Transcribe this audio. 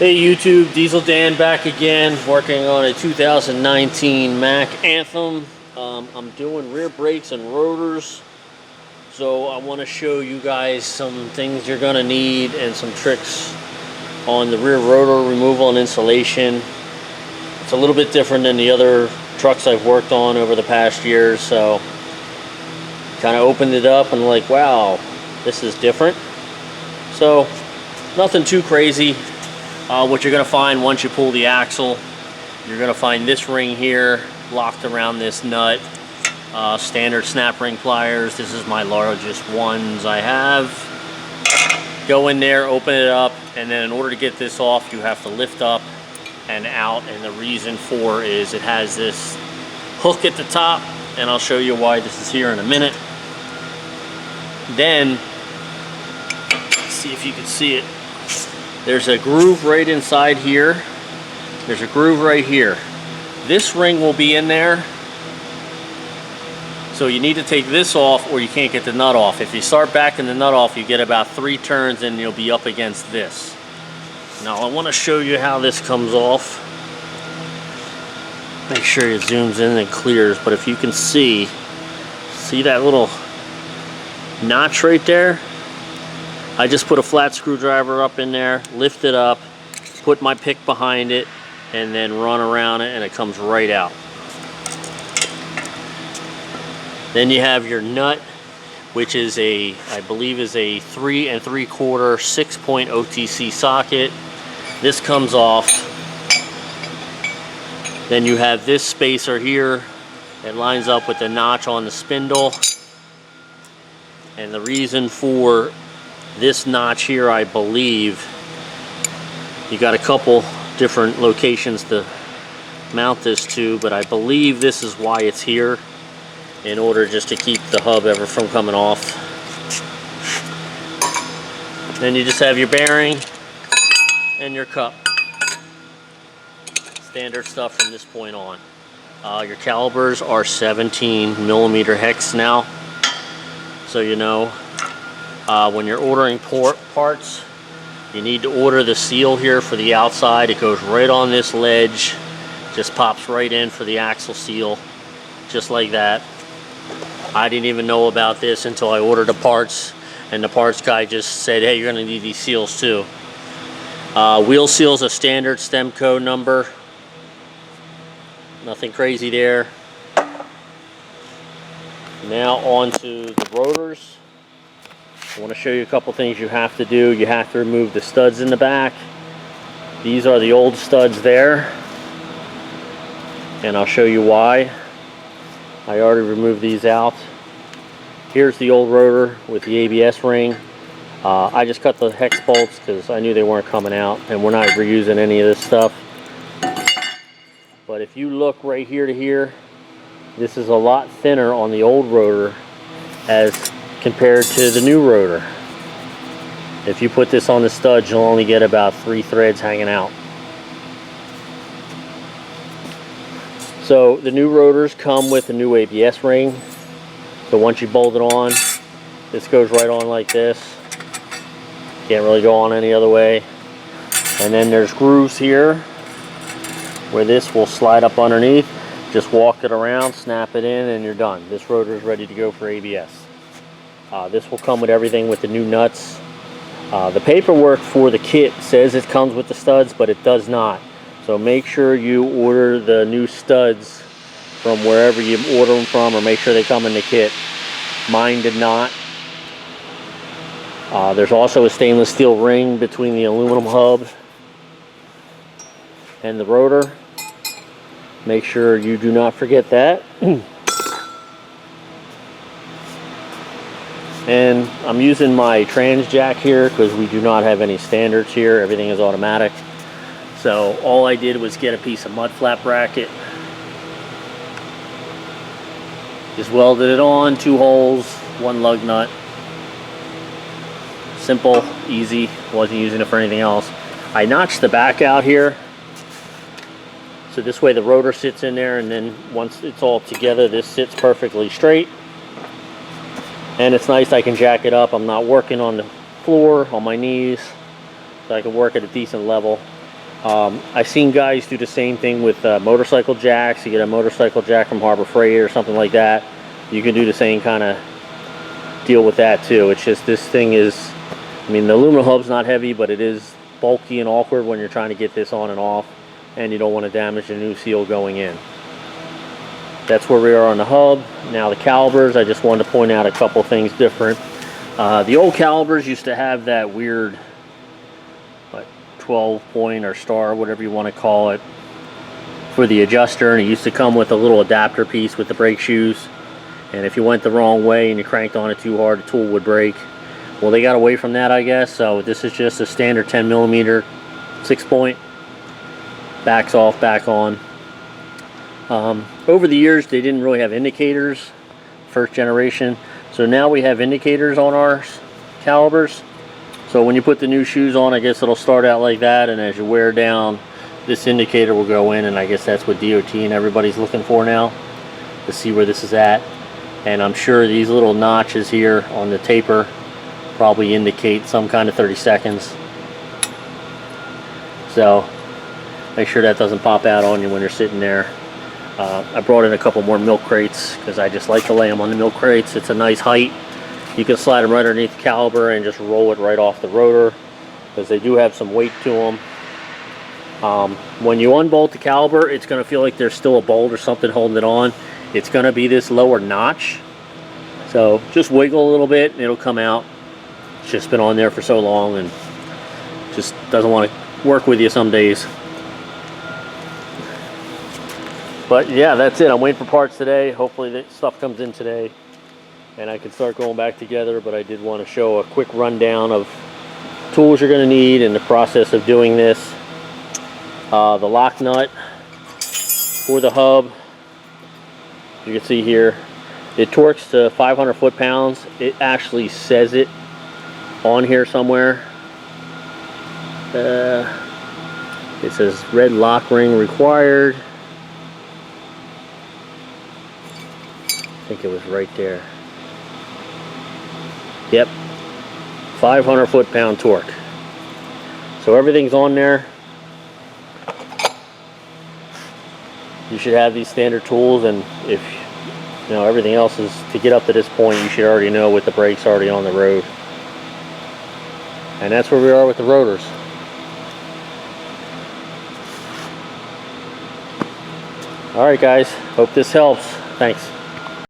Hey YouTube, Diesel Dan back again, working on a 2019 Mack Anthem. I'm doing rear brakes and rotors, so I want to show you guys some things you're going to need and some tricks on the rear rotor removal and installation. It's a little bit different than the other trucks I've worked on over the past years, so kind of opened it up and like, wow, this is different. So nothing too crazy. What you're going to find once you pull the axle, you're going to find this ring here locked around this nut. Standard snap ring pliers. This is my largest ones I have. Go in there, open it up, and then in order to get this off, you have to lift up and out. And the reason for is it has this hook at the top, and I'll show you why this is here in a minute. Then, let's see if you can see it. There's a groove right inside here. There's a groove right here. This ring will be in there. So you need to take this off or you can't get the nut off. If you start backing the nut off, you get about 3 turns and you'll be up against this. Now I want to show you how this comes off. Make sure it zooms in and clears, but if you can see that little notch right there? I just put a flat screwdriver up in there, lift it up, put my pick behind it, and then run around it, and it comes right out. Then you have your nut, which is I believe is a 3 3/4 6-point OTC socket. This comes off. Then you have this spacer here that lines up with the notch on the spindle. And the reason for this notch here, I believe, you got a couple different locations to mount this to, but I believe this is why it's here, in order just to keep the hub ever from coming off. Then you just have your bearing and your cup. Standard stuff from this point on. Your calibers are 17mm hex now, so you know. When you're ordering parts, you need to order the seal here for the outside. It goes right on this ledge, just pops right in for the axle seal, just like that. I didn't even know about this until I ordered the parts, and the parts guy just said, hey, you're going to need these seals too. Wheel seal's a standard stem code number. Nothing crazy there. Now on to the rotors. I want to show you a couple things you have to do. You have to remove the studs in the back. These are the old studs there, and I'll show you why. I already removed these out. Here's the old rotor with the ABS ring. I just cut the hex bolts because I knew they weren't coming out, and we're not reusing any of this stuff. But if you look right here to here, this is a lot thinner on the old rotor as compared to the new rotor. If you put this on the studs, you'll only get about 3 threads hanging out. So the new rotors come with a new ABS ring. So once you bolt it on, this goes right on like this. Can't really go on any other way. And then there's grooves here where this will slide up underneath. Just walk it around, snap it in, and you're done. This rotor is ready to go for ABS. This will come with everything with the new nuts. The paperwork for the kit says it comes with the studs, but it does not. So make sure you order the new studs from wherever you order them from, or make sure they come in the kit. Mine did not. There's also a stainless steel ring between the aluminum hub and the rotor. Make sure you do not forget that. And I'm using my trans jack here because we do not have any standards here. Everything is automatic. So all I did was get a piece of mud flap bracket. Just welded it on, 2 holes, 1 lug nut. Simple, easy, wasn't using it for anything else. I notched the back out here. So this way the rotor sits in there, and then once it's all together, this sits perfectly straight. And it's nice, I can jack it up. I'm not working on the floor, on my knees, so I can work at a decent level. I've seen guys do the same thing with motorcycle jacks. You get a motorcycle jack from Harbor Freight or something like that. You can do the same kind of deal with that too. It's just this thing is, I mean, the aluminum hub's not heavy, but it is bulky and awkward when you're trying to get this on and off, and you don't want to damage the new seal going in. That's where we are on the hub. Now the calibers, I just wanted to point out a couple things different. The old calibers used to have that weird 12 point or star, whatever you want to call it, for the adjuster, and it used to come with a little adapter piece with the brake shoes, and if you went the wrong way and you cranked on it too hard, the tool would break. Well, they got away from that, I guess, so this is just a standard 10mm 6-point, backs off, back on. Over the years they didn't really have indicators, first generation, so now we have indicators on our calibers. So when you put the new shoes on, I guess it'll start out like that, and as you wear down, this indicator will go in, and I guess that's what DOT and everybody's looking for now, to see where this is at. And I'm sure these little notches here on the taper probably indicate some kind of 30 seconds. So make sure that doesn't pop out on you when you're sitting there. I brought in a couple more milk crates because I just like to lay them on the milk crates. It's a nice height. You can slide them right underneath the caliper and just roll it right off the rotor, because they do have some weight to them. When you unbolt the caliper, it's going to feel like there's still a bolt or something holding it on. It's going to be this lower notch. So just wiggle a little bit and it'll come out. It's just been on there for so long and just doesn't want to work with you some days. But yeah, that's it. I'm waiting for parts today. Hopefully the stuff comes in today and I can start going back together, but I did want to show a quick rundown of tools you're going to need and the process of doing this. The lock nut for the hub, you can see here, it torques to 500 foot-pounds. It actually says it on here somewhere. It says red lock ring required. I think it was right there. Yep, 500 foot-pound torque. So everything's on there. You should have these standard tools, and if you know everything else is to get up to this point, you should already know with the brakes already on the road. And that's where we are with the rotors. All right, guys, hope this helps. Thanks.